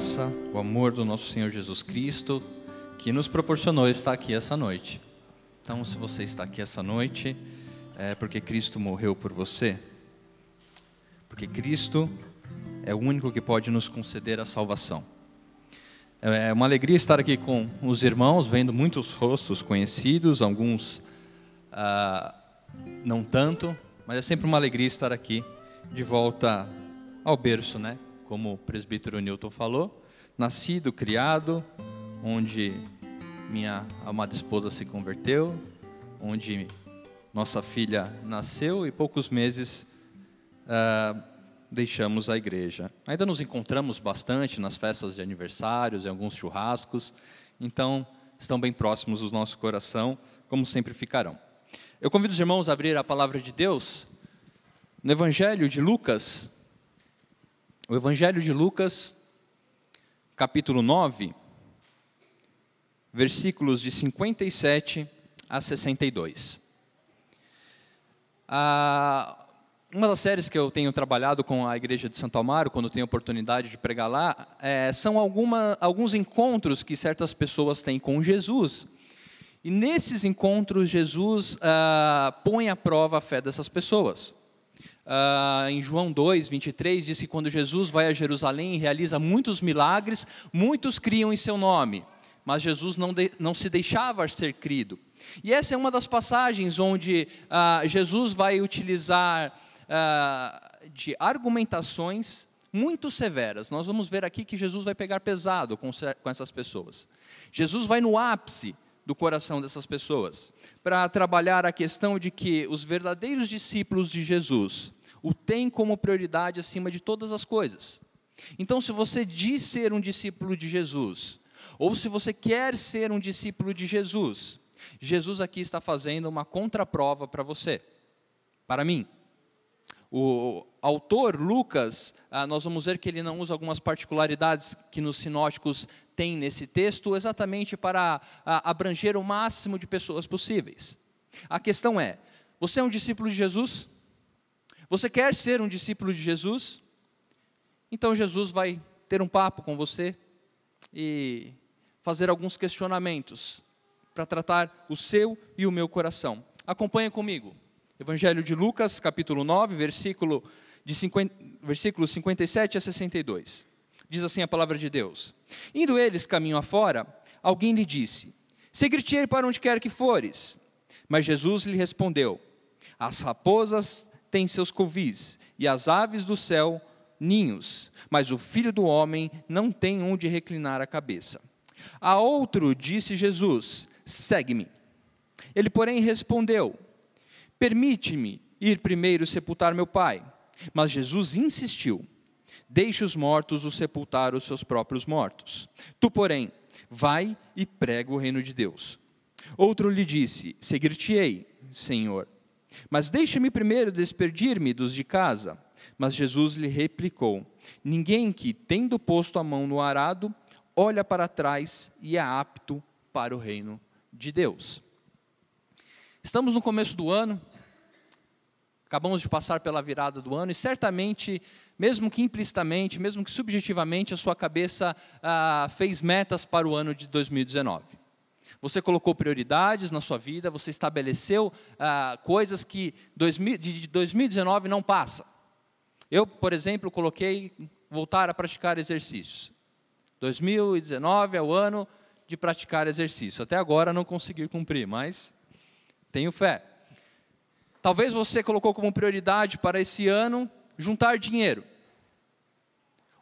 graça, o amor do nosso Senhor Jesus Cristo, que nos proporcionou estar aqui essa noite. Então, se você está aqui essa noite, é porque Cristo morreu por você. Porque Cristo é o único que pode nos conceder a salvação. É uma alegria estar aqui com os irmãos, vendo muitos rostos conhecidos, alguns não tanto, mas é sempre uma alegria estar aqui de volta ao berço, né? Como o presbítero Newton falou, nascido, criado, onde minha amada esposa se converteu, onde nossa filha nasceu e poucos meses deixamos a igreja. Ainda nos encontramos bastante nas festas de aniversários, em alguns churrascos, então estão bem próximos do nosso coração, como sempre ficarão. Eu convido os irmãos a abrir a palavra de Deus no Evangelho de Lucas. O Evangelho de Lucas, capítulo 9, versículos de 57 a 62. Uma das séries que eu tenho trabalhado com a igreja de Santo Amaro, quando tenho oportunidade de pregar lá, são alguns encontros que certas pessoas têm com Jesus. E nesses encontros, Jesus põe à prova a fé dessas pessoas. Em João 2, 23, diz que quando Jesus vai a Jerusalém e realiza muitos milagres, muitos criam em seu nome, mas Jesus não se deixava ser crido. E essa é uma das passagens onde Jesus vai utilizar de argumentações muito severas. Nós vamos ver aqui que Jesus vai pegar pesado com essas pessoas. Jesus vai no ápice do coração dessas pessoas, para trabalhar a questão de que os verdadeiros discípulos de Jesus o têm como prioridade acima de todas as coisas. Então, se você diz ser um discípulo de Jesus, ou se você quer ser um discípulo de Jesus, Jesus aqui está fazendo uma contraprova para você, para mim. O autor, Lucas, nós vamos ver que ele não usa algumas particularidades que nos sinóticos tem nesse texto, exatamente para abranger o máximo de pessoas possíveis. A questão é, você é um discípulo de Jesus? Você quer ser um discípulo de Jesus? Então Jesus vai ter um papo com você e fazer alguns questionamentos para tratar o seu e o meu coração. Acompanha comigo. Evangelho de Lucas, capítulo 9, versículos 57 a 62. Diz assim a palavra de Deus: Indo eles caminho afora, alguém lhe disse: Seguir-te-ei para onde quer que fores. Mas Jesus lhe respondeu: As raposas têm seus covis, e as aves do céu ninhos, mas o Filho do homem não tem onde reclinar a cabeça. A outro disse Jesus: Segue-me. Ele, porém, respondeu: Permite-me ir primeiro sepultar meu pai. Mas Jesus insistiu: Deixe os mortos o sepultar os seus próprios mortos. Tu, porém, vai e prega o reino de Deus. Outro lhe disse: Seguir-te-ei, Senhor, mas deixa-me primeiro despedir-me dos de casa. Mas Jesus lhe replicou: Ninguém que, tendo posto a mão no arado, olha para trás e é apto para o reino de Deus. Estamos no começo do ano, acabamos de passar pela virada do ano e certamente, mesmo que implicitamente, mesmo que subjetivamente, a sua cabeça fez metas para o ano de 2019. Você colocou prioridades na sua vida, você estabeleceu coisas que de 2019 não passa. Eu, por exemplo, coloquei voltar a praticar exercícios. 2019 é o ano de praticar exercício. Até agora não consegui cumprir, mas tenho fé. Talvez você colocou como prioridade para esse ano juntar dinheiro.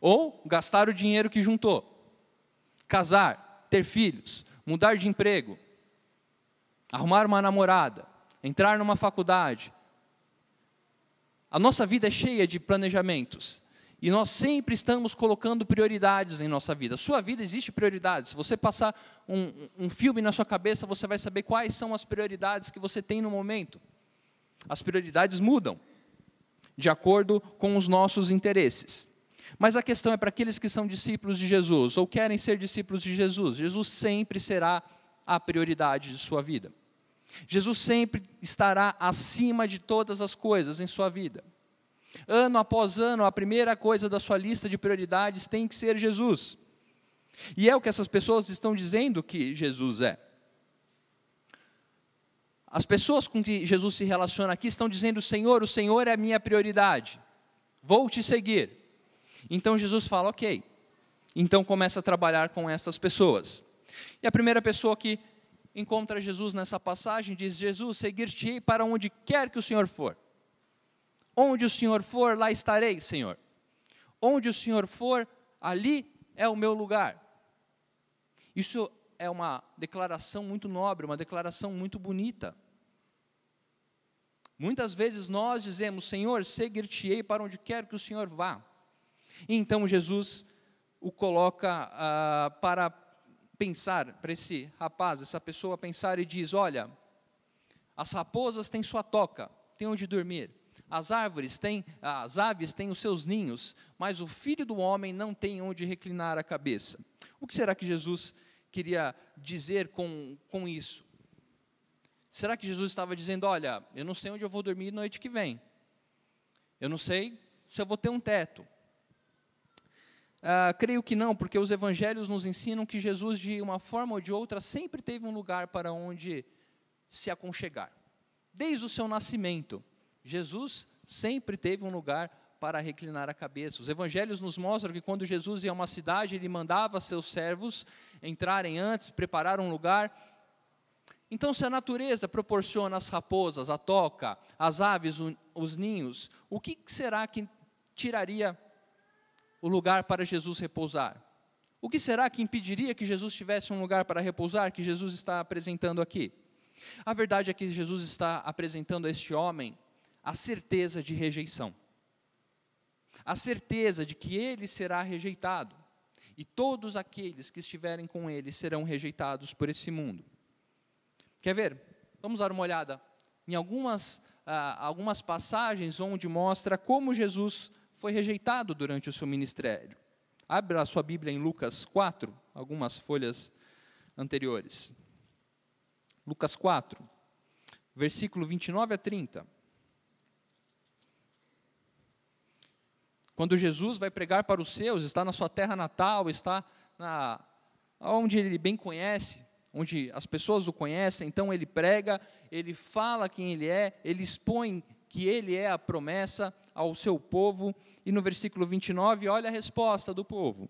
Ou gastar o dinheiro que juntou. Casar, ter filhos, mudar de emprego, arrumar uma namorada, entrar numa faculdade. A nossa vida é cheia de planejamentos. E nós sempre estamos colocando prioridades em nossa vida. Sua vida existe prioridades. Se você passar um filme na sua cabeça, você vai saber quais são as prioridades que você tem no momento. As prioridades mudam de acordo com os nossos interesses. Mas a questão é para aqueles que são discípulos de Jesus, ou querem ser discípulos de Jesus. Jesus sempre será a prioridade de sua vida. Jesus sempre estará acima de todas as coisas em sua vida. Ano após ano, a primeira coisa da sua lista de prioridades tem que ser Jesus. E é o que essas pessoas estão dizendo que Jesus é. As pessoas com que Jesus se relaciona aqui estão dizendo: o Senhor é a minha prioridade, vou te seguir. Então Jesus fala: ok. Então começa a trabalhar com essas pessoas. E a primeira pessoa que encontra Jesus nessa passagem diz: Jesus, seguir-te-ei para onde quer que o Senhor for. Onde o Senhor for, lá estarei, Senhor. Onde o Senhor for, ali é o meu lugar. Isso é uma declaração muito nobre, uma declaração muito bonita. Muitas vezes nós dizemos: Senhor, seguir-te-ei para onde quer que o Senhor vá. E então Jesus o coloca para pensar, para esse rapaz, essa pessoa pensar e diz: olha, as raposas têm sua toca, têm onde dormir. As aves têm os seus ninhos, mas o Filho do Homem não tem onde reclinar a cabeça. O que será que Jesus queria dizer com isso? Será que Jesus estava dizendo: olha, eu não sei onde eu vou dormir noite que vem, eu não sei se eu vou ter um teto? Creio que não, porque os evangelhos nos ensinam que Jesus, de uma forma ou de outra, sempre teve um lugar para onde se aconchegar. Desde o seu nascimento, Jesus sempre teve um lugar para reclinar a cabeça. Os evangelhos nos mostram que quando Jesus ia a uma cidade, ele mandava seus servos entrarem antes, preparar um lugar. Então, se a natureza proporciona as raposas, a toca, as aves, os ninhos, o que será que tiraria o lugar para Jesus repousar? O que será que impediria que Jesus tivesse um lugar para repousar, que Jesus está apresentando aqui? A verdade é que Jesus está apresentando a este homem a certeza de rejeição. A certeza de que ele será rejeitado. E todos aqueles que estiverem com ele serão rejeitados por esse mundo. Quer ver? Vamos dar uma olhada em algumas passagens onde mostra como Jesus foi rejeitado durante o seu ministério. Abra a sua Bíblia em Lucas 4, algumas folhas anteriores. Lucas 4, versículo 29 a 30. Quando Jesus vai pregar para os seus, está na sua terra natal, está onde ele bem conhece, onde as pessoas o conhecem, então ele prega, ele fala quem ele é, ele expõe que ele é a promessa ao seu povo, e no versículo 29, olha a resposta do povo.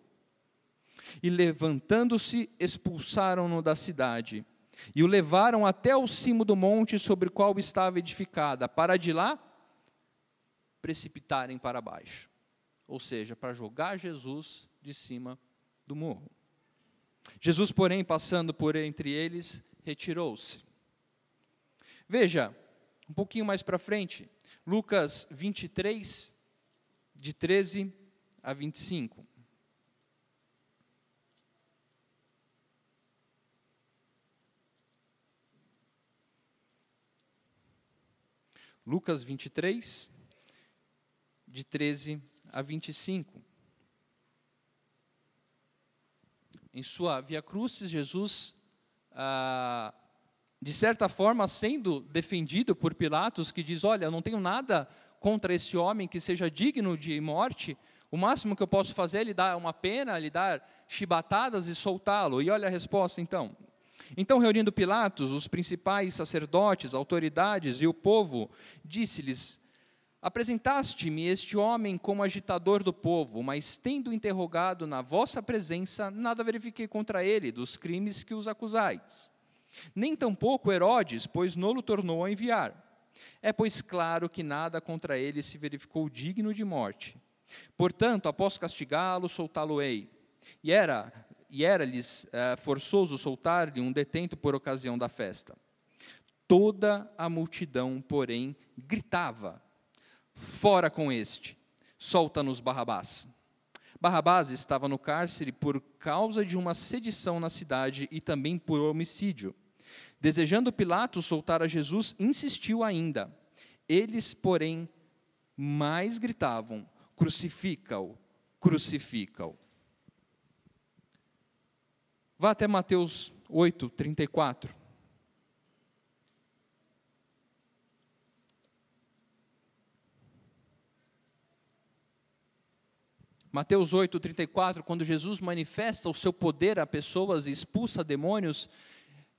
E levantando-se, expulsaram-no da cidade, e o levaram até o cimo do monte sobre o qual estava edificada, para de lá precipitarem para baixo. Ou seja, para jogar Jesus de cima do morro. Jesus, porém, passando por entre eles, retirou-se. Veja, um pouquinho mais para frente, Lucas 23, de 13 a 25. Lucas 23, de 13 a 25. Em sua Via Crucis, Jesus, de certa forma, sendo defendido por Pilatos, que diz: olha, eu não tenho nada contra esse homem que seja digno de morte, o máximo que eu posso fazer é lhe dar uma pena, lhe dar chibatadas e soltá-lo. E olha a resposta então. Então, reunindo Pilatos, os principais sacerdotes, autoridades e o povo, disse-lhes: apresentaste-me este homem como agitador do povo, mas tendo interrogado na vossa presença, nada verifiquei contra ele dos crimes que os acusais. Nem tampouco Herodes, pois nolo tornou a enviar. É, pois, claro que nada contra ele se verificou digno de morte. Portanto, após castigá-lo, soltá-lo-ei. E era-lhes forçoso soltar-lhe um detento por ocasião da festa. Toda a multidão, porém, gritava: fora com este, solta-nos Barrabás. Barrabás estava no cárcere por causa de uma sedição na cidade e também por homicídio. Desejando Pilatos soltar a Jesus, insistiu ainda. Eles, porém, mais gritavam: crucifica-o, crucifica-o. Vá até Mateus 8, 34. Mateus 8:34, quando Jesus manifesta o seu poder a pessoas e expulsa demônios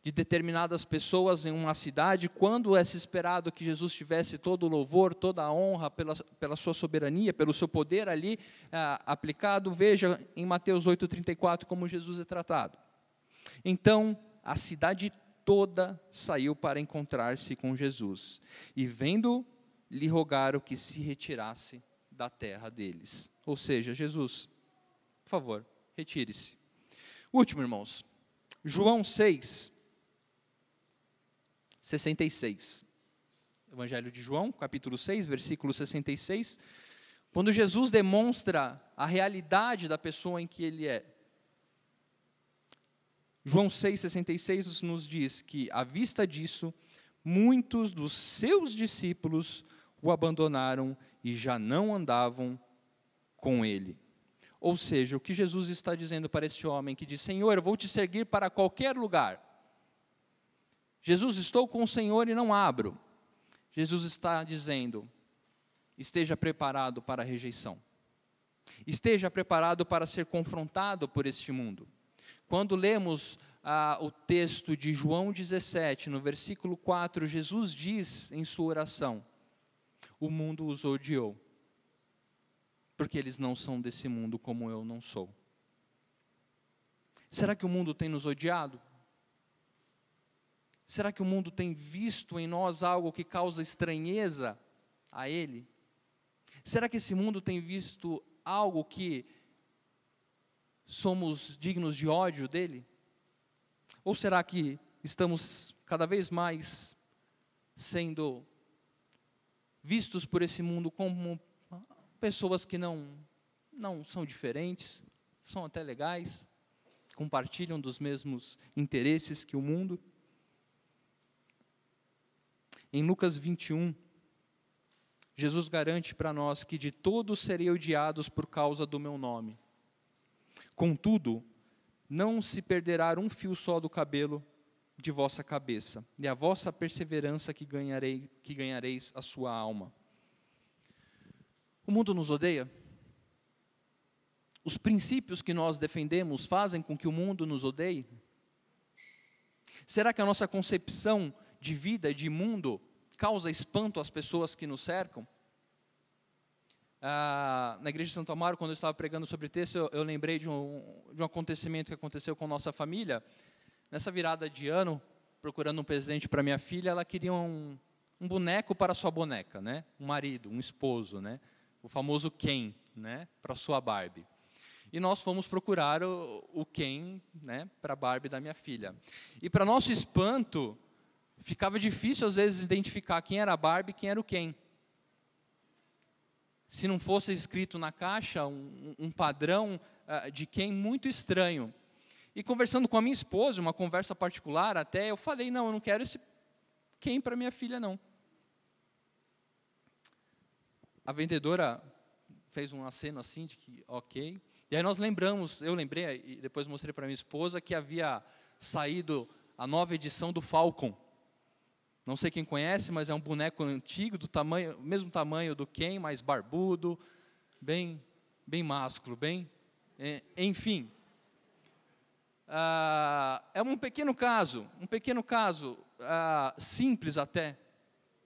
de determinadas pessoas em uma cidade, quando é se esperado que Jesus tivesse todo o louvor, toda a honra pela sua soberania, pelo seu poder ali aplicado, veja em Mateus 8:34 como Jesus é tratado. Então, a cidade toda saiu para encontrar-se com Jesus, e vendo, lhe rogaram que se retirasse da terra deles. Ou seja, Jesus, por favor, retire-se. Último, irmãos, João 6:66. Evangelho de João, capítulo 6, versículo 66. Quando Jesus demonstra a realidade da pessoa em que ele é. João 6,66 nos diz que, à vista disso, muitos dos seus discípulos o abandonaram e já não andavam com ele. Ou seja, o que Jesus está dizendo para esse homem que diz: Senhor, eu vou te seguir para qualquer lugar. Jesus, estou com o Senhor e não abro. Jesus está dizendo: esteja preparado para a rejeição. Esteja preparado para ser confrontado por este mundo. Quando lemos o texto de João 17, no versículo 4, Jesus diz em sua oração: o mundo os odiou, porque eles não são desse mundo como eu não sou. Será que o mundo tem nos odiado? Será que o mundo tem visto em nós algo que causa estranheza a ele? Será que esse mundo tem visto algo que somos dignos de ódio dele? Ou será que estamos cada vez mais sendo vistos por esse mundo como pessoas que não são diferentes, são até legais, compartilham dos mesmos interesses que o mundo? Em Lucas 21, Jesus garante para nós que de todos serei odiados por causa do meu nome. Contudo, não se perderá um fio só do cabelo de vossa cabeça, e a vossa perseverança que ganhareis a sua alma. O mundo nos odeia? Os princípios que nós defendemos fazem com que o mundo nos odeie? Será que a nossa concepção de vida, de mundo, causa espanto às pessoas que nos cercam? Na igreja de Santo Amaro, quando eu estava pregando sobre texto, eu lembrei de um acontecimento que aconteceu com nossa família. Nessa virada de ano, procurando um presente para minha filha, ela queria um boneco para sua boneca, né? Um marido, um esposo, né? O famoso Ken, né? Para sua Barbie. E nós fomos procurar o Ken, né? Para a Barbie da minha filha. E para nosso espanto, ficava difícil às vezes identificar quem era a Barbie e quem era o Ken. Se não fosse escrito na caixa um padrão de Ken muito estranho. E conversando com a minha esposa, uma conversa particular até, eu falei: não, eu não quero esse Ken para minha filha, não. A vendedora fez um aceno assim, de que ok. E aí eu lembrei, e depois mostrei para minha esposa, que havia saído a nova edição do Falcon. Não sei quem conhece, mas é um boneco antigo, mesmo tamanho do Ken, mais barbudo, bem másculo, enfim. É um pequeno caso simples até,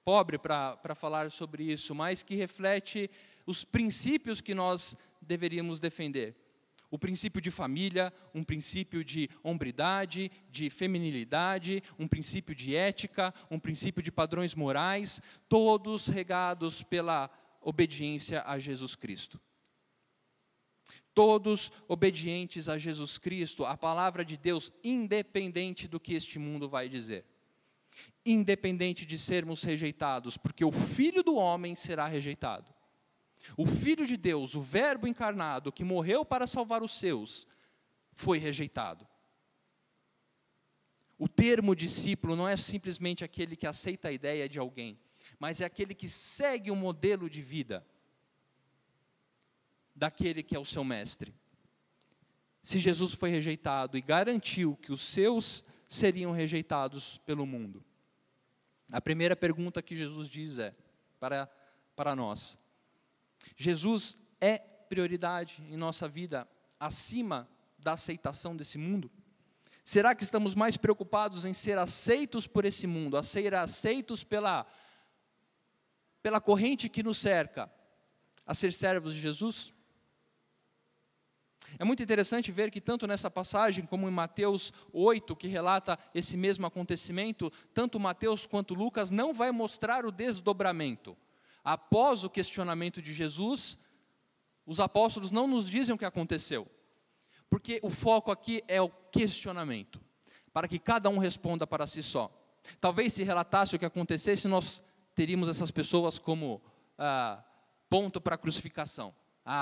pobre para falar sobre isso, mas que reflete os princípios que nós deveríamos defender. O princípio de família, um princípio de hombridade, de feminilidade, um princípio de ética, um princípio de padrões morais, todos regados pela obediência a Jesus Cristo. Todos obedientes a Jesus Cristo, a palavra de Deus, independente do que este mundo vai dizer. Independente de sermos rejeitados, porque o Filho do homem será rejeitado. O Filho de Deus, o Verbo encarnado, que morreu para salvar os seus, foi rejeitado. O termo discípulo não é simplesmente aquele que aceita a ideia de alguém, mas é aquele que segue o modelo de vida daquele que é o seu mestre. Se Jesus foi rejeitado e garantiu que os seus seriam rejeitados pelo mundo, a primeira pergunta que Jesus diz para nós: Jesus é prioridade em nossa vida acima da aceitação desse mundo? Será que estamos mais preocupados em ser aceitos por esse mundo, a ser aceitos pela corrente que nos cerca, a ser servos de Jesus? É muito interessante ver que tanto nessa passagem, como em Mateus 8, que relata esse mesmo acontecimento, tanto Mateus quanto Lucas não vai mostrar o desdobramento. Após o questionamento de Jesus, os apóstolos não nos dizem o que aconteceu, porque o foco aqui é o questionamento, para que cada um responda para si só. Talvez se relatasse o que acontecesse, nós teríamos essas pessoas como ponto para a crucificação.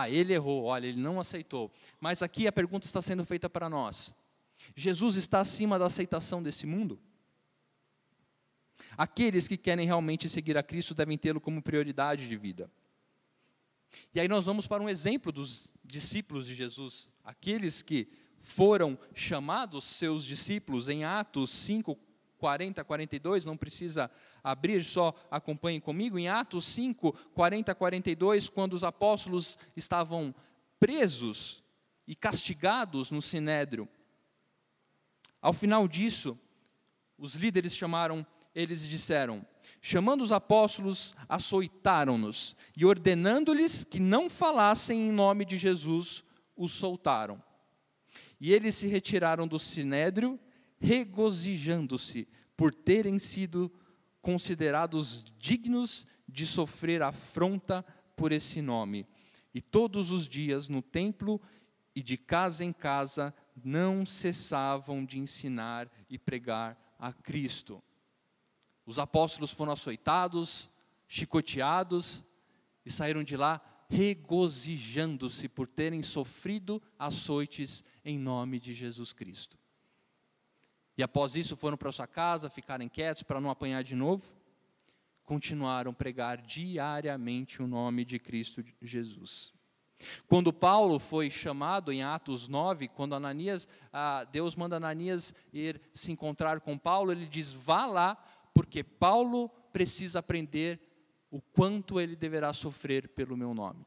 Ele errou, olha, ele não aceitou. Mas aqui a pergunta está sendo feita para nós. Jesus está acima da aceitação desse mundo? Aqueles que querem realmente seguir a Cristo devem tê-lo como prioridade de vida. E aí nós vamos para um exemplo dos discípulos de Jesus, aqueles que foram chamados seus discípulos em Atos 5, 40, 42, não precisa abrir, só acompanhem comigo. Em Atos 5, 40, 42, quando os apóstolos estavam presos e castigados no Sinédrio, ao final disso, os líderes chamaram eles e disseram: chamando os apóstolos, açoitaram-nos, e ordenando-lhes que não falassem em nome de Jesus, os soltaram. E eles se retiraram do sinédrio, regozijando-se por terem sido considerados dignos de sofrer afronta por esse nome. E todos os dias no templo e de casa em casa não cessavam de ensinar e pregar a Cristo. Os apóstolos foram açoitados, chicoteados e saíram de lá regozijando-se por terem sofrido açoites em nome de Jesus Cristo. E após isso foram para sua casa, ficaram quietos para não apanhar de novo. Continuaram a pregar diariamente o nome de Cristo Jesus. Quando Paulo foi chamado em Atos 9, quando Deus manda Ananias ir se encontrar com Paulo, ele diz: vá lá, porque Paulo precisa aprender o quanto ele deverá sofrer pelo meu nome.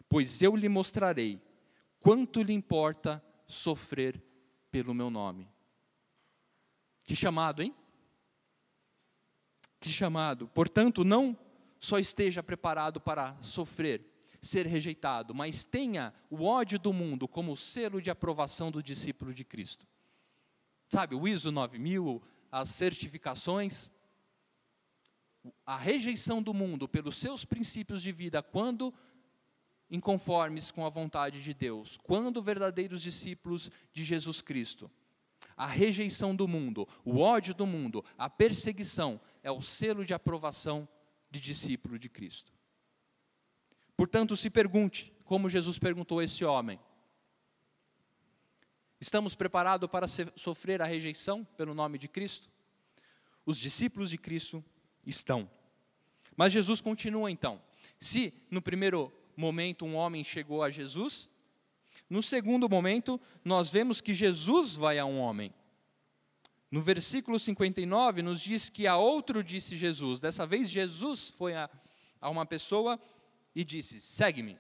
Pois eu lhe mostrarei quanto lhe importa sofrer pelo meu nome. Que chamado, hein? Que chamado. Portanto, não só esteja preparado para sofrer, ser rejeitado, mas tenha o ódio do mundo como selo de aprovação do discípulo de Cristo. Sabe, o ISO 9000, as certificações, a rejeição do mundo pelos seus princípios de vida, quando inconformes com a vontade de Deus, quando verdadeiros discípulos de Jesus Cristo. A rejeição do mundo, o ódio do mundo, a perseguição é o selo de aprovação de discípulo de Cristo. Portanto, se pergunte, como Jesus perguntou a esse homem: estamos preparados para sofrer a rejeição pelo nome de Cristo? Os discípulos de Cristo estão. Mas Jesus continua então. Se no primeiro momento um homem chegou a Jesus, no segundo momento nós vemos que Jesus vai a um homem. No versículo 59 nos diz que a outro disse Jesus. Dessa vez Jesus foi a uma pessoa e disse: segue-me.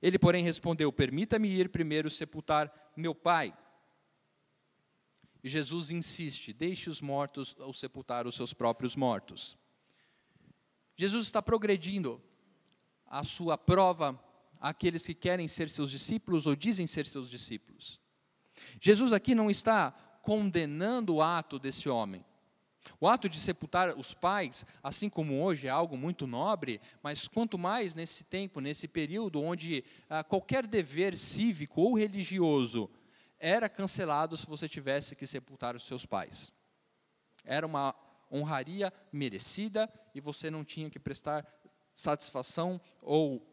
Ele, porém, respondeu: permita-me ir primeiro sepultar meu pai. E Jesus insiste: deixe os mortos ou sepultar os seus próprios mortos. Jesus está progredindo a sua prova àqueles que querem ser seus discípulos ou dizem ser seus discípulos. Jesus aqui não está condenando o ato desse homem. O ato de sepultar os pais, assim como hoje, é algo muito nobre, mas quanto mais nesse tempo, nesse período, onde qualquer dever cívico ou religioso era cancelado se você tivesse que sepultar os seus pais. Era uma honraria merecida e você não tinha que prestar satisfação ou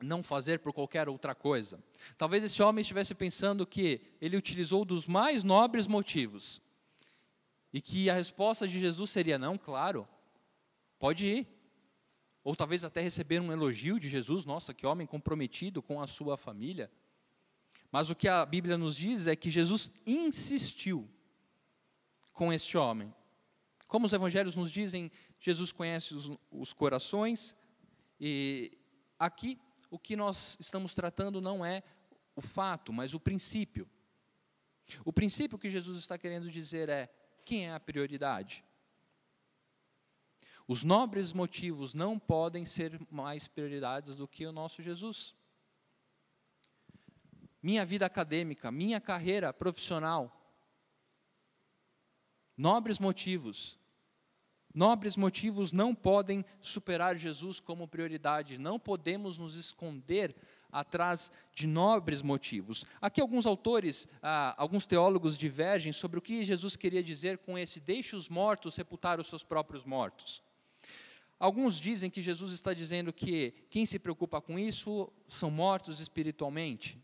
não fazer por qualquer outra coisa. Talvez esse homem estivesse pensando que ele utilizou dos mais nobres motivos e que a resposta de Jesus seria: não, claro, pode ir. Ou talvez até receber um elogio de Jesus: nossa, que homem comprometido com a sua família. Mas o que a Bíblia nos diz é que Jesus insistiu com este homem. Como os evangelhos nos dizem, Jesus conhece os corações, e aqui o que nós estamos tratando não é o fato, mas o princípio. O princípio que Jesus está querendo dizer é: quem é a prioridade? Os nobres motivos não podem ser mais prioridades do que o nosso Jesus. Minha vida acadêmica, minha carreira profissional, nobres motivos não podem superar Jesus como prioridade. Não podemos nos esconder atrás de nobres motivos. Aqui alguns autores, alguns teólogos divergem sobre o que Jesus queria dizer com esse: deixe os mortos sepultar os seus próprios mortos. Alguns dizem que Jesus está dizendo que quem se preocupa com isso são mortos espiritualmente.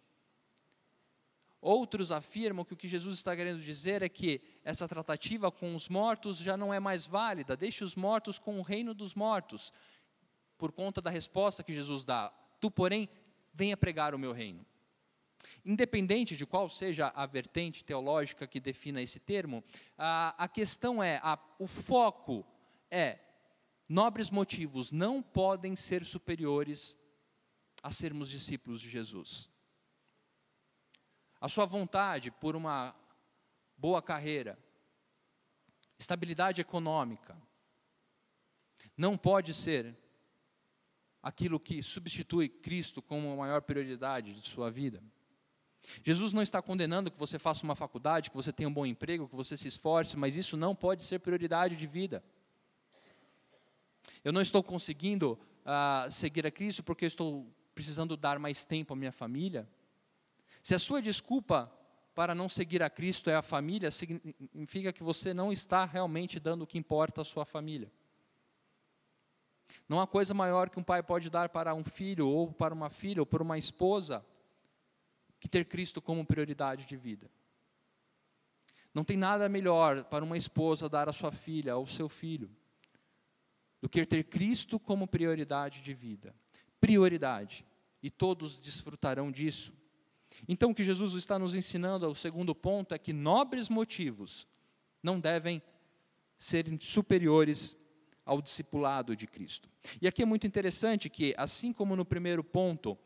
Outros afirmam que o que Jesus está querendo dizer é que essa tratativa com os mortos já não é mais válida. Deixe os mortos com o reino dos mortos, por conta da resposta que Jesus dá: tu, porém, venha pregar o meu reino. Independente de qual seja a vertente teológica que defina esse termo, a questão é, o foco é: nobres motivos não podem ser superiores a sermos discípulos de Jesus. A sua vontade por uma boa carreira, estabilidade econômica, não pode ser aquilo que substitui Cristo como a maior prioridade de sua vida. Jesus não está condenando que você faça uma faculdade, que você tenha um bom emprego, que você se esforce, mas isso não pode ser prioridade de vida. Eu não estou conseguindo seguir a Cristo porque eu estou precisando dar mais tempo à minha família. Se a sua desculpa para não seguir a Cristo é a família, significa que você não está realmente dando o que importa à sua família. Não há coisa maior que um pai pode dar para um filho, ou para uma filha, ou para uma esposa, que ter Cristo como prioridade de vida. Não tem nada melhor para uma esposa dar à sua filha, ao seu filho, do que ter Cristo como prioridade de vida. Prioridade. E todos desfrutarão disso. Então, o que Jesus está nos ensinando, o segundo ponto, é que nobres motivos não devem ser superiores ao discipulado de Cristo. E aqui é muito interessante que, assim como no primeiro ponto,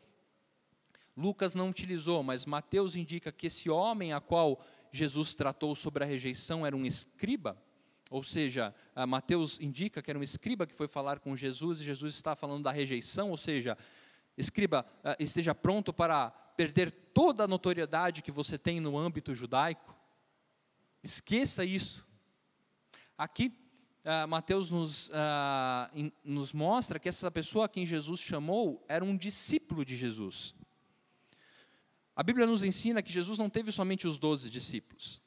Lucas não utilizou, mas Mateus indica que esse homem a qual Jesus tratou sobre a rejeição era um escriba, ou seja, Mateus indica que era um escriba que foi falar com Jesus, e Jesus está falando da rejeição, ou seja, escriba, esteja pronto para perder toda a notoriedade que você tem no âmbito judaico. Esqueça isso. Aqui, Mateus nos mostra que essa pessoa a quem Jesus chamou era um discípulo de Jesus. A Bíblia nos ensina que Jesus não teve somente os 12 discípulos.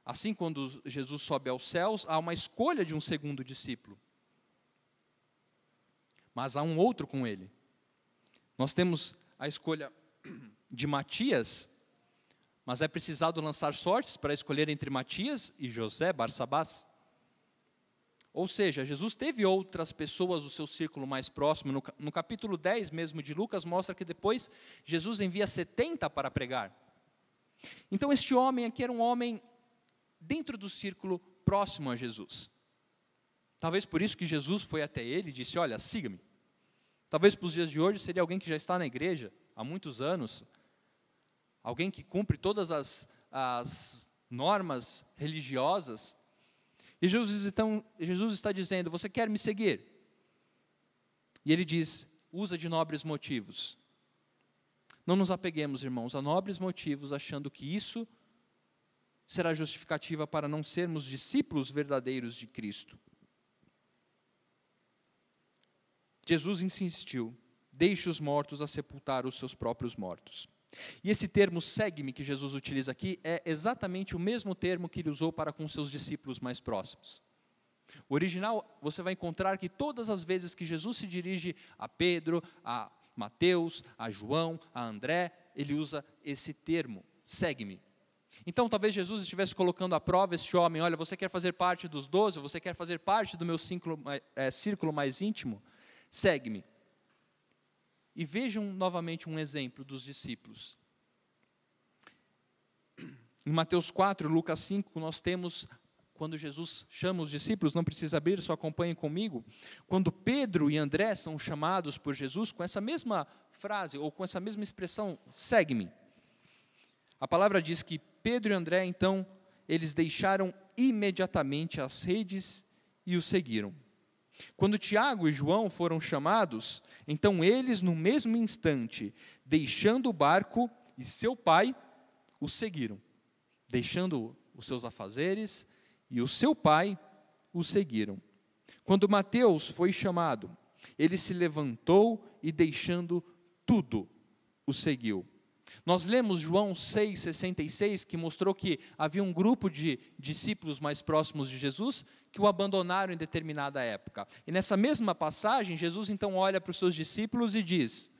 Assim, quando Jesus sobe aos céus, há uma escolha de um segundo discípulo. Mas há um outro com ele. Nós temos a escolha de Matias, mas é precisado lançar sortes para escolher entre Matias e José, Barsabás. Ou seja, Jesus teve outras pessoas do seu círculo mais próximo. No capítulo 10 mesmo de Lucas, mostra que depois Jesus envia 70 para pregar. Então este homem aqui era um homem dentro do círculo próximo a Jesus. Talvez por isso que Jesus foi até ele e disse: olha, siga-me. Talvez para os dias de hoje seria alguém que já está na igreja há muitos anos, alguém que cumpre todas as normas religiosas. E Jesus está dizendo: você quer me seguir? E ele diz: usa de nobres motivos. Não nos apeguemos, irmãos, a nobres motivos, achando que isso será justificativa para não sermos discípulos verdadeiros de Cristo. Jesus insistiu: deixe os mortos a sepultar os seus próprios mortos. E esse termo segue-me que Jesus utiliza aqui é exatamente o mesmo termo que ele usou para com seus discípulos mais próximos. O original, você vai encontrar que todas as vezes que Jesus se dirige a Pedro, a Mateus, a João, a André, ele usa esse termo, segue-me. Então talvez Jesus estivesse colocando à prova este homem: olha, você quer fazer parte dos 12, você quer fazer parte do meu círculo mais íntimo? Segue-me. E vejam novamente um exemplo dos discípulos. Em Mateus 4, Lucas 5, nós temos quando Jesus chama os discípulos, não precisa abrir, só acompanhem comigo, quando Pedro e André são chamados por Jesus com essa mesma frase, ou com essa mesma expressão, segue-me. A palavra diz que Pedro e André, então, eles deixaram imediatamente as redes e o seguiram. Quando Tiago e João foram chamados, então eles, no mesmo instante, deixando o barco e seu pai, o seguiram. Deixando os seus afazeres e o seu pai o seguiram. Quando Mateus foi chamado, ele se levantou e, deixando tudo, o seguiu. Nós lemos João 6,66, que mostrou que havia um grupo de discípulos mais próximos de Jesus que o abandonaram em determinada época. E nessa mesma passagem, Jesus então olha para os seus discípulos e diz: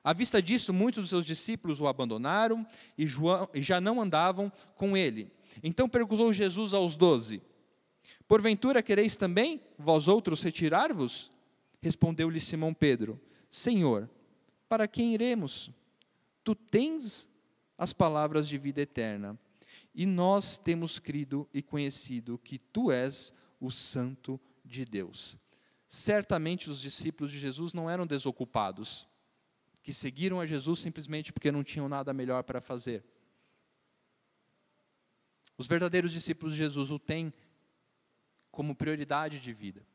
à vista disso, muitos dos seus discípulos o abandonaram e já não andavam com ele. Então perguntou Jesus aos 12: porventura quereis também, vós outros, retirar-vos? Respondeu-lhe Simão Pedro: Senhor, para quem iremos? Tu tens as palavras de vida eterna, e nós temos crido e conhecido que tu és o Santo de Deus. Certamente os discípulos de Jesus não eram desocupados, que seguiram a Jesus simplesmente porque não tinham nada melhor para fazer. Os verdadeiros discípulos de Jesus o têm como prioridade de vida,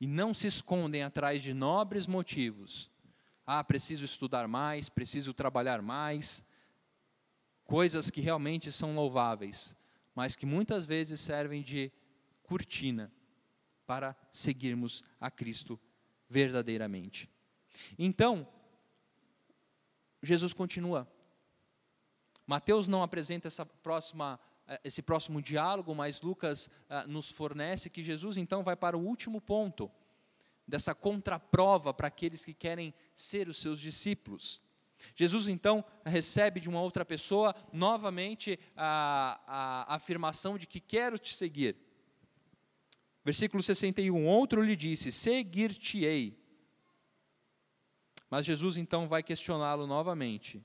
e não se escondem atrás de nobres motivos. Preciso estudar mais, preciso trabalhar mais, coisas que realmente são louváveis, mas que muitas vezes servem de cortina para seguirmos a Cristo verdadeiramente. Então, Jesus continua. Mateus não apresenta esse próximo diálogo, mas Lucas nos fornece que Jesus então vai para o último ponto dessa contraprova para aqueles que querem ser os seus discípulos. Jesus então recebe de uma outra pessoa novamente a afirmação de que quero te seguir. Versículo 61, outro lhe disse: seguir-te-ei. Mas Jesus então vai questioná-lo novamente,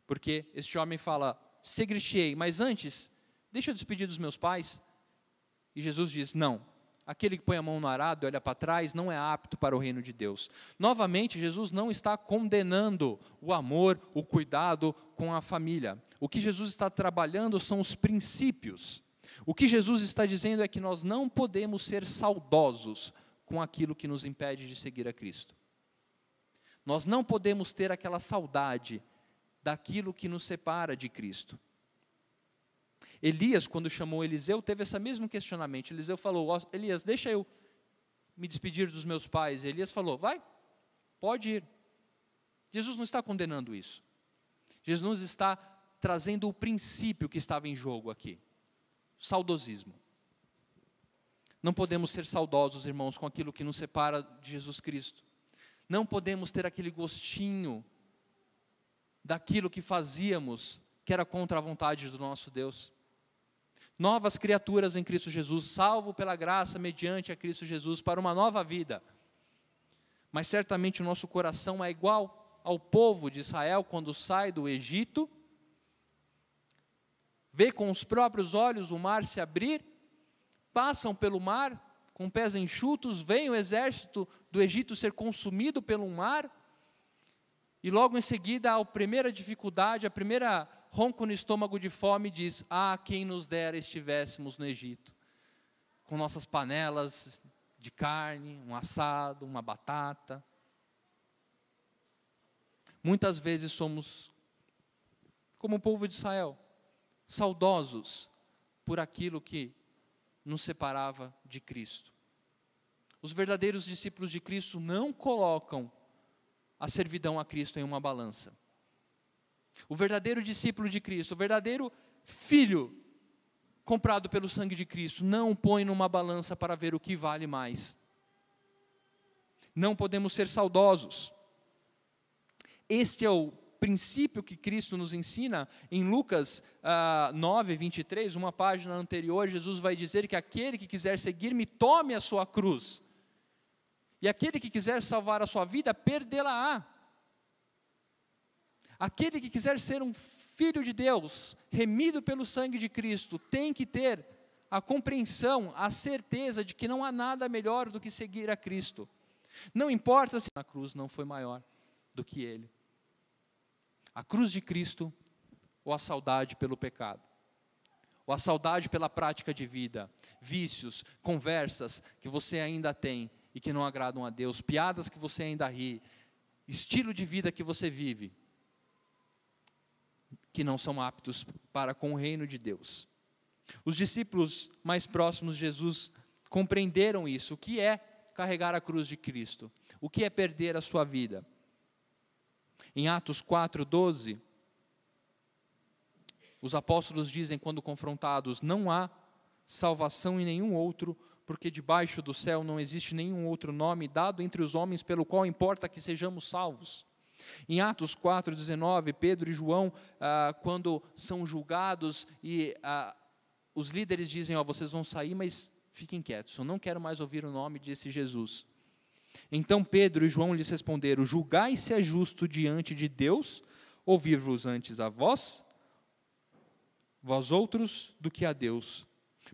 porque este homem fala: seguir-te-ei, mas antes, deixa eu despedir dos meus pais. E Jesus diz: não. Aquele que põe a mão no arado e olha para trás não é apto para o reino de Deus. Novamente, Jesus não está condenando o amor, o cuidado com a família. O que Jesus está trabalhando são os princípios. O que Jesus está dizendo é que nós não podemos ser saudosos com aquilo que nos impede de seguir a Cristo. Nós não podemos ter aquela saudade daquilo que nos separa de Cristo. Elias, quando chamou Eliseu, teve esse mesmo questionamento. Eliseu falou: Elias, deixa eu me despedir dos meus pais. Elias falou: vai, pode ir. Jesus não está condenando isso. Jesus está trazendo o princípio que estava em jogo aqui. Saudosismo. Não podemos ser saudosos, irmãos, com aquilo que nos separa de Jesus Cristo. Não podemos ter aquele gostinho daquilo que fazíamos, que era contra a vontade do nosso Deus. Novas criaturas em Cristo Jesus, salvo pela graça mediante a Cristo Jesus para uma nova vida. Mas certamente o nosso coração é igual ao povo de Israel quando sai do Egito, vê com os próprios olhos o mar se abrir, passam pelo mar com pés enxutos, veem o exército do Egito ser consumido pelo mar, e logo em seguida a primeira dificuldade, a primeira ronco no estômago de fome, diz: quem nos dera estivéssemos no Egito, com nossas panelas de carne, um assado, uma batata. Muitas vezes somos, como o povo de Israel, saudosos por aquilo que nos separava de Cristo. Os verdadeiros discípulos de Cristo não colocam a servidão a Cristo em uma balança. O verdadeiro discípulo de Cristo, o verdadeiro filho comprado pelo sangue de Cristo, não põe numa balança para ver o que vale mais. Não podemos ser saudosos. Este é o princípio que Cristo nos ensina em Lucas 9, 23, uma página anterior. Jesus vai dizer que aquele que quiser seguir-me, tome a sua cruz. E aquele que quiser salvar a sua vida, perdê-la-á. Aquele que quiser ser um filho de Deus, remido pelo sangue de Cristo, tem que ter a compreensão, a certeza de que não há nada melhor do que seguir a Cristo. Não importa se a cruz não foi maior do que Ele. A cruz de Cristo ou a saudade pelo pecado. Ou a saudade pela prática de vida, vícios, conversas que você ainda tem e que não agradam a Deus, piadas que você ainda ri, estilo de vida que você vive, que não são aptos para com o reino de Deus. Os discípulos mais próximos de Jesus compreenderam isso, o que é carregar a cruz de Cristo, o que é perder a sua vida. Em Atos 4:12, os apóstolos dizem, quando confrontados: não há salvação em nenhum outro, porque debaixo do céu não existe nenhum outro nome dado entre os homens pelo qual importa que sejamos salvos. Em Atos 4:19, Pedro e João, quando são julgados e os líderes dizem: vocês vão sair, mas fiquem quietos, eu não quero mais ouvir o nome desse Jesus. Então Pedro e João lhes responderam: julgai se é justo diante de Deus ouvir-vos antes a vós outros, do que a Deus,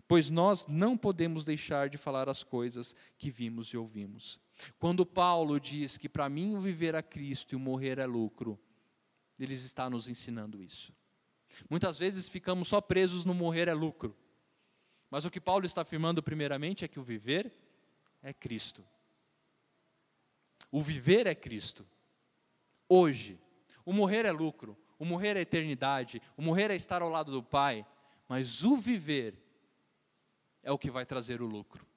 pois nós não podemos deixar de falar as coisas que vimos e ouvimos. Quando Paulo diz que para mim o viver é Cristo e o morrer é lucro, ele está nos ensinando isso. Muitas vezes ficamos só presos no morrer é lucro, mas o que Paulo está afirmando primeiramente é que o viver é Cristo. O viver é Cristo. Hoje, o morrer é lucro, o morrer é eternidade, o morrer é estar ao lado do Pai, mas o viver é o que vai trazer o lucro.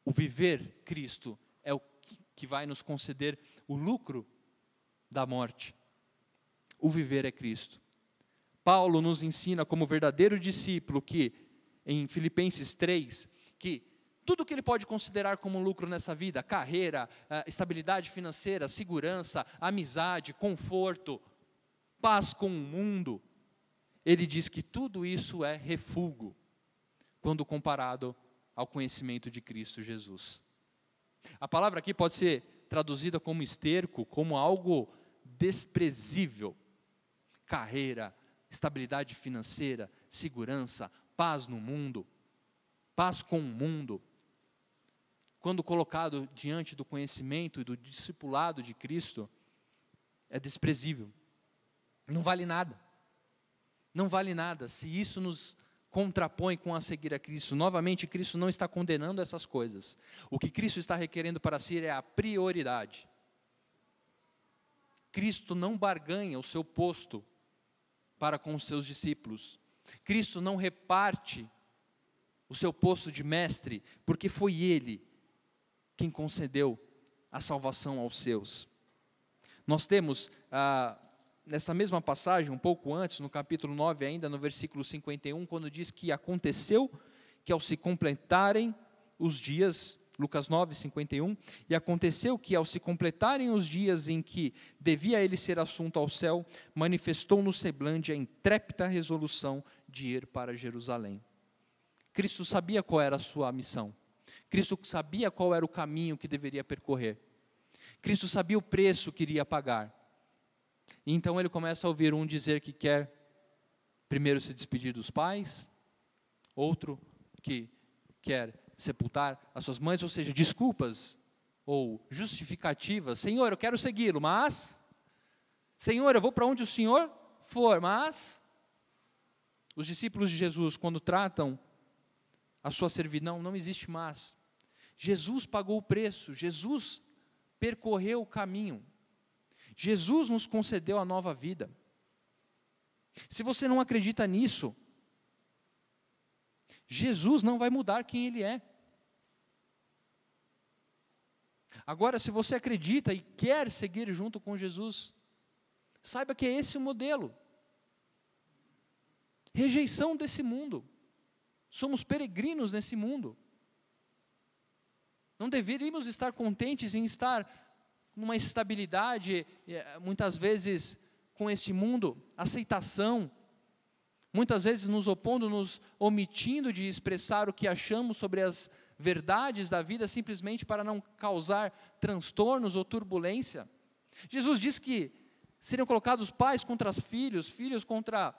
O viver Cristo é o que vai nos conceder o lucro da morte. O viver é Cristo. Paulo nos ensina como verdadeiro discípulo que, em Filipenses 3, que tudo que ele pode considerar como lucro nessa vida, carreira, estabilidade financeira, segurança, amizade, conforto, paz com o mundo, ele diz que tudo isso é refúgio, quando comparado ao conhecimento de Cristo Jesus. A palavra aqui pode ser traduzida como esterco, como algo desprezível. Carreira, estabilidade financeira, segurança, paz no mundo, paz com o mundo. Quando colocado diante do conhecimento e do discipulado de Cristo, é desprezível. Não vale nada. Não vale nada se isso nos contrapõe com a seguir a Cristo. Novamente, Cristo não está condenando essas coisas. O que Cristo está requerendo para si é a prioridade. Cristo não barganha o seu posto para com os seus discípulos. Cristo não reparte o seu posto de mestre, porque foi Ele quem concedeu a salvação aos seus. Nós temos, nessa mesma passagem, um pouco antes, no capítulo 9 ainda, no versículo 51, quando diz que aconteceu que ao se completarem os dias, Lucas 9, 51, e aconteceu que ao se completarem os dias em que devia ele ser assunto ao céu, manifestou no semblante a intrépida resolução de ir para Jerusalém. Cristo sabia qual era a sua missão. Cristo sabia qual era o caminho que deveria percorrer. Cristo sabia o preço que iria pagar. E então ele começa a ouvir um dizer que quer primeiro se despedir dos pais, outro que quer sepultar as suas mães, ou seja, desculpas ou justificativas. Senhor, eu quero segui-lo, mas... Senhor, eu vou para onde o Senhor for, mas... Os discípulos de Jesus, quando tratam a sua servidão, não existe mais. Jesus pagou o preço, Jesus percorreu o caminho. Jesus nos concedeu a nova vida. Se você não acredita nisso, Jesus não vai mudar quem Ele é. Agora, se você acredita e quer seguir junto com Jesus, saiba que é esse o modelo. Rejeição desse mundo. Somos peregrinos nesse mundo. Não deveríamos estar contentes em estar numa estabilidade, muitas vezes com este mundo, aceitação, muitas vezes nos opondo, nos omitindo de expressar o que achamos sobre as verdades da vida, simplesmente para não causar transtornos ou turbulência. Jesus diz que seriam colocados pais contra os filhos, filhos contra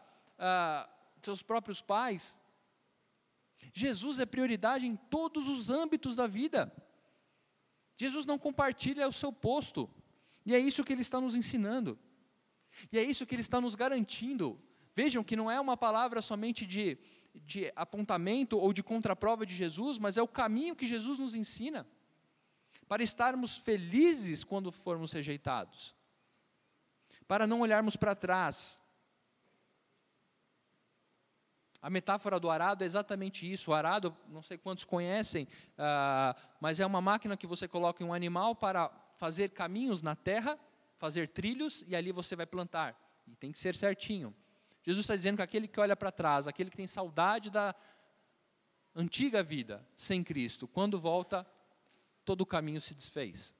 seus próprios pais. Jesus é prioridade em todos os âmbitos da vida. Jesus não compartilha o seu posto. E é isso que Ele está nos ensinando. E é isso que Ele está nos garantindo. Vejam que não é uma palavra somente de apontamento ou de contraprova de Jesus, mas é o caminho que Jesus nos ensina para estarmos felizes quando formos rejeitados, para não olharmos para trás. A metáfora do arado é exatamente isso. O arado, não sei quantos conhecem, mas é uma máquina que você coloca em um animal para fazer caminhos na terra, fazer trilhos, e ali você vai plantar. E tem que ser certinho. Jesus está dizendo que aquele que olha para trás, aquele que tem saudade da antiga vida sem Cristo, quando volta, todo o caminho se desfez.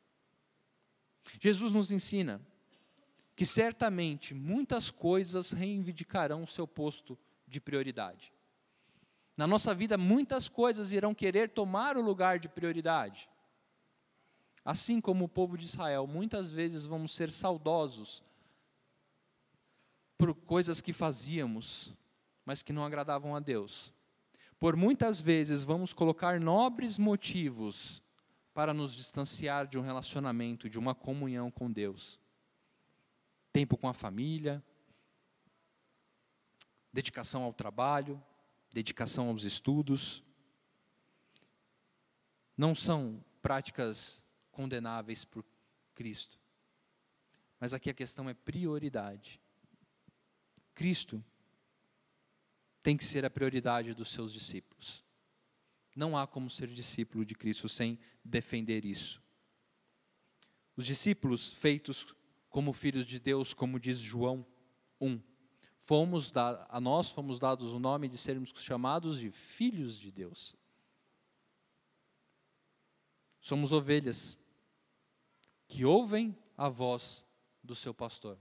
Jesus nos ensina que certamente muitas coisas reivindicarão o seu posto de prioridade. Na nossa vida, muitas coisas irão querer tomar o lugar de prioridade. Assim como o povo de Israel, muitas vezes vamos ser saudosos por coisas que fazíamos, mas que não agradavam a Deus. Por muitas vezes vamos colocar nobres motivos para nos distanciar de um relacionamento, de uma comunhão com Deus. Tempo com a família, dedicação ao trabalho, dedicação aos estudos. Não são práticas condenáveis por Cristo. Mas aqui a questão é prioridade. Cristo tem que ser a prioridade dos seus discípulos. Não há como ser discípulo de Cristo sem defender isso. Os discípulos feitos como filhos de Deus, como diz João 1, a nós fomos dados o nome de sermos chamados de filhos de Deus. Somos ovelhas que ouvem a voz do seu pastor.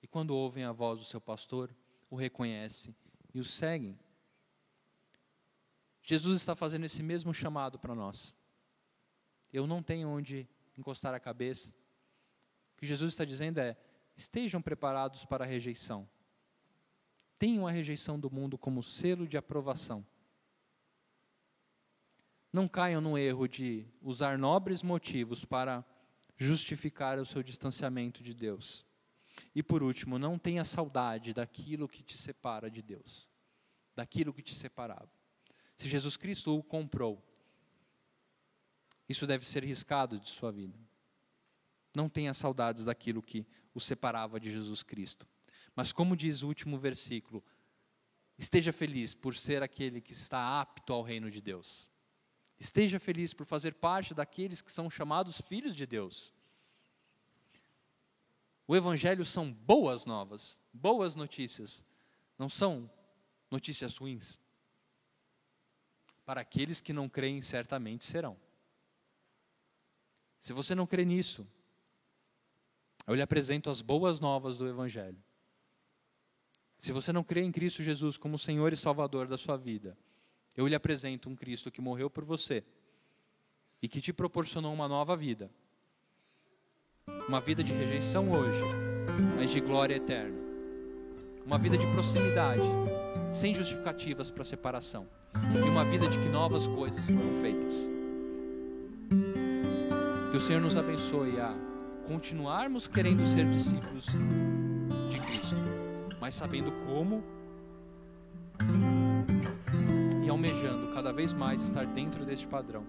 E quando ouvem a voz do seu pastor, o reconhecem e o seguem. Jesus está fazendo esse mesmo chamado para nós. Eu não tenho onde encostar a cabeça. O que Jesus está dizendo é: estejam preparados para a rejeição. Tenham a rejeição do mundo como selo de aprovação. Não caiam no erro de usar nobres motivos para justificar o seu distanciamento de Deus. E por último, não tenha saudade daquilo que te separa de Deus, daquilo que te separava. Se Jesus Cristo o comprou, isso deve ser riscado de sua vida. Não tenha saudades daquilo que o separava de Jesus Cristo. Mas como diz o último versículo, esteja feliz por ser aquele que está apto ao reino de Deus. Esteja feliz por fazer parte daqueles que são chamados filhos de Deus. O Evangelho são boas novas, boas notícias. Não são notícias ruins. Para aqueles que não creem, certamente serão. Se você não crê nisso, eu lhe apresento as boas novas do Evangelho. Se você não crê em Cristo Jesus como Senhor e Salvador da sua vida, eu lhe apresento um Cristo que morreu por você e que te proporcionou uma nova vida. Uma vida de rejeição hoje, mas de glória eterna. Uma vida de proximidade, sem justificativas para separação. E uma vida de que novas coisas foram feitas. Que o Senhor nos abençoe a continuarmos querendo ser discípulos de Cristo, mas sabendo como e almejando cada vez mais estar dentro deste padrão.